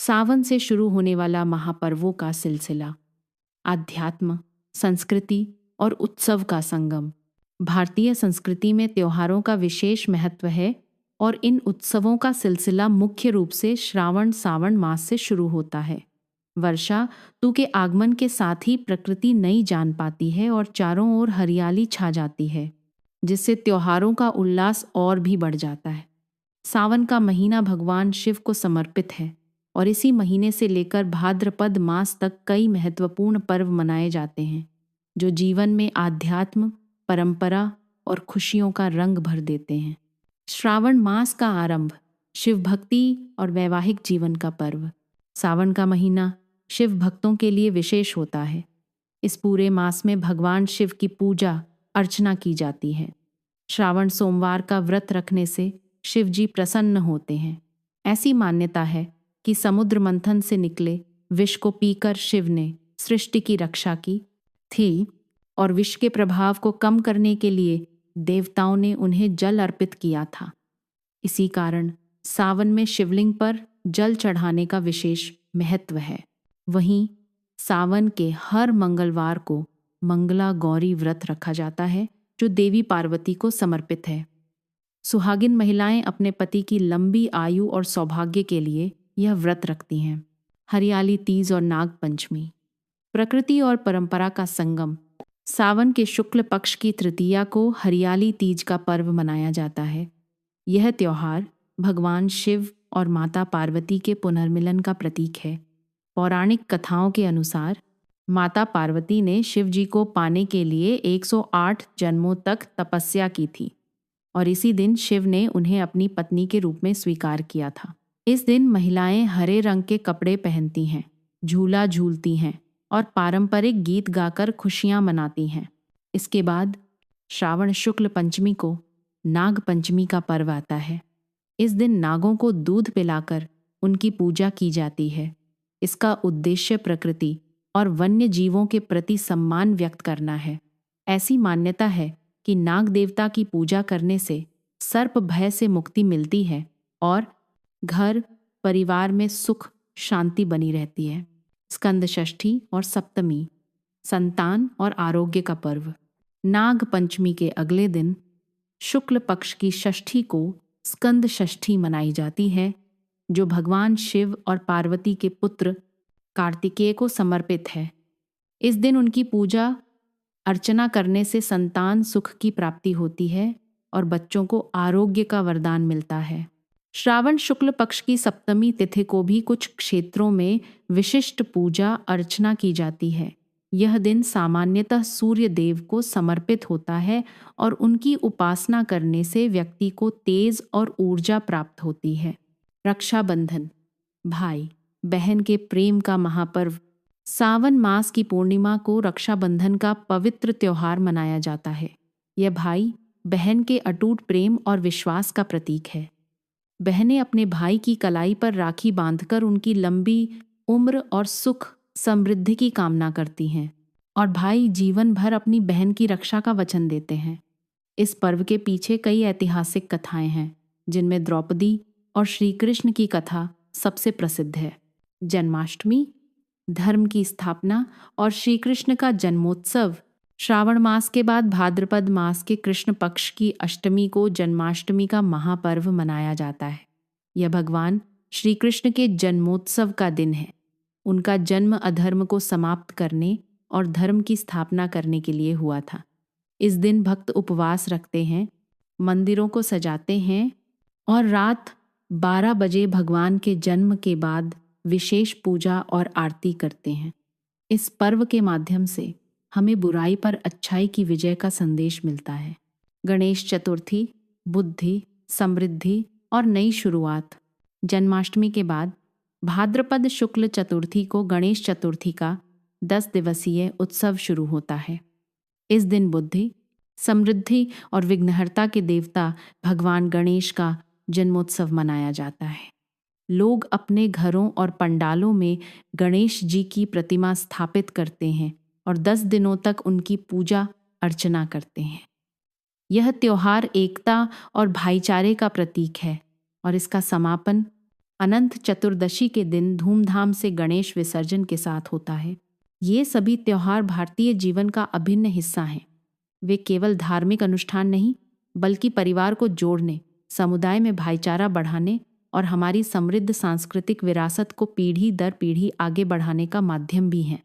सावन से शुरू होने वाला महापर्वों का सिलसिला, आध्यात्म, संस्कृति और उत्सव का संगम। भारतीय संस्कृति में त्योहारों का विशेष महत्व है और इन उत्सवों का सिलसिला मुख्य रूप से श्रावण मास से शुरू होता है। वर्षा ऋतु के आगमन के साथ ही प्रकृति नई जान पाती है और चारों ओर हरियाली छा जाती है, जिससे त्योहारों का उल्लास और भी बढ़ जाता है। सावन का महीना भगवान शिव को समर्पित है और इसी महीने से लेकर भाद्रपद मास तक कई महत्वपूर्ण पर्व मनाए जाते हैं, जो जीवन में आध्यात्म, परंपरा और खुशियों का रंग भर देते हैं। श्रावण मास का आरंभ शिव भक्ति और वैवाहिक जीवन का पर्व। सावन का महीना शिव भक्तों के लिए विशेष होता है। इस पूरे मास में भगवान शिव की पूजा अर्चना की जाती है। श्रावण सोमवार का व्रत रखने से शिव जी प्रसन्न होते हैं। ऐसी मान्यता है कि समुद्र मंथन से निकले विष को पीकर शिव ने सृष्टि की रक्षा की थी और विष के प्रभाव को कम करने के लिए देवताओं ने उन्हें जल अर्पित किया था। इसी कारण सावन में शिवलिंग पर जल चढ़ाने का विशेष महत्व है। वहीं सावन के हर मंगलवार को मंगला गौरी व्रत रखा जाता है, जो देवी पार्वती को समर्पित है। सुहागिन महिलाएं अपने पति की लंबी आयु और सौभाग्य के लिए यह व्रत रखती हैं। हरियाली तीज और नाग पंचमी, प्रकृति और परंपरा का संगम। सावन के शुक्ल पक्ष की तृतीया को हरियाली तीज का पर्व मनाया जाता है। यह त्योहार भगवान शिव और माता पार्वती के पुनर्मिलन का प्रतीक है। पौराणिक कथाओं के अनुसार माता पार्वती ने शिव जी को पाने के लिए 108 जन्मों तक तपस्या की थी और इसी दिन शिव ने उन्हें अपनी पत्नी के रूप में स्वीकार किया था। इस दिन महिलाएं हरे रंग के कपड़े पहनती हैं, झूला झूलती हैं और पारंपरिक गीत गाकर खुशियां मनाती हैं। इसके बाद श्रावण शुक्ल पंचमी को नाग पंचमी का पर्व आता है। इस दिन नागों को दूध पिलाकर उनकी पूजा की जाती है। इसका उद्देश्य प्रकृति और वन्य जीवों के प्रति सम्मान व्यक्त करना है। ऐसी मान्यता है कि नाग देवता की पूजा करने से सर्प भय से मुक्ति मिलती है और घर परिवार में सुख शांति बनी रहती है। स्कंद षष्ठी और सप्तमी, संतान और आरोग्य का पर्व। नाग पंचमी के अगले दिन शुक्ल पक्ष की षष्ठी को स्कंद षष्ठी मनाई जाती है, जो भगवान शिव और पार्वती के पुत्र कार्तिकेय को समर्पित है। इस दिन उनकी पूजा अर्चना करने से संतान सुख की प्राप्ति होती है और बच्चों को आरोग्य का वरदान मिलता है। श्रावण शुक्ल पक्ष की सप्तमी तिथि को भी कुछ क्षेत्रों में विशिष्ट पूजा अर्चना की जाती है। यह दिन सामान्यतः सूर्य देव को समर्पित होता है और उनकी उपासना करने से व्यक्ति को तेज और ऊर्जा प्राप्त होती है। रक्षाबंधन, भाई बहन के प्रेम का महापर्व। सावन मास की पूर्णिमा को रक्षाबंधन का पवित्र त्योहार मनाया जाता है। यह भाई बहन के अटूट प्रेम और विश्वास का प्रतीक है। बहनें अपने भाई की कलाई पर राखी बांधकर उनकी लंबी उम्र और सुख समृद्धि की कामना करती हैं और भाई जीवन भर अपनी बहन की रक्षा का वचन देते हैं। इस पर्व के पीछे कई ऐतिहासिक कथाएं हैं, जिनमें द्रौपदी और श्री कृष्ण की कथा सबसे प्रसिद्ध है। जन्माष्टमी, धर्म की स्थापना और श्री कृष्ण का जन्मोत्सव। श्रावण मास के बाद भाद्रपद मास के कृष्ण पक्ष की अष्टमी को जन्माष्टमी का महापर्व मनाया जाता है। यह भगवान श्री कृष्ण के जन्मोत्सव का दिन है। उनका जन्म अधर्म को समाप्त करने और धर्म की स्थापना करने के लिए हुआ था। इस दिन भक्त उपवास रखते हैं, मंदिरों को सजाते हैं और रात 12 बजे भगवान के जन्म के बाद विशेष पूजा और आरती करते हैं। इस पर्व के माध्यम से हमें बुराई पर अच्छाई की विजय का संदेश मिलता है। गणेश चतुर्थी, बुद्धि, समृद्धि और नई शुरुआत। जन्माष्टमी के बाद भाद्रपद शुक्ल चतुर्थी को गणेश चतुर्थी का 10 दिवसीय उत्सव शुरू होता है। इस दिन बुद्धि, समृद्धि और विघ्नहर्ता के देवता भगवान गणेश का जन्मोत्सव मनाया जाता है। लोग अपने घरों और पंडालों में गणेश जी की प्रतिमा स्थापित करते हैं और 10 दिनों तक उनकी पूजा अर्चना करते हैं। यह त्योहार एकता और भाईचारे का प्रतीक है और इसका समापन अनंत चतुर्दशी के दिन धूमधाम से गणेश विसर्जन के साथ होता है। ये सभी त्योहार भारतीय जीवन का अभिन्न हिस्सा हैं। वे केवल धार्मिक अनुष्ठान नहीं, बल्कि परिवार को जोड़ने, समुदाय में भाईचारा बढ़ाने और हमारी समृद्ध सांस्कृतिक विरासत को पीढ़ी दर पीढ़ी आगे बढ़ाने का माध्यम भी हैं।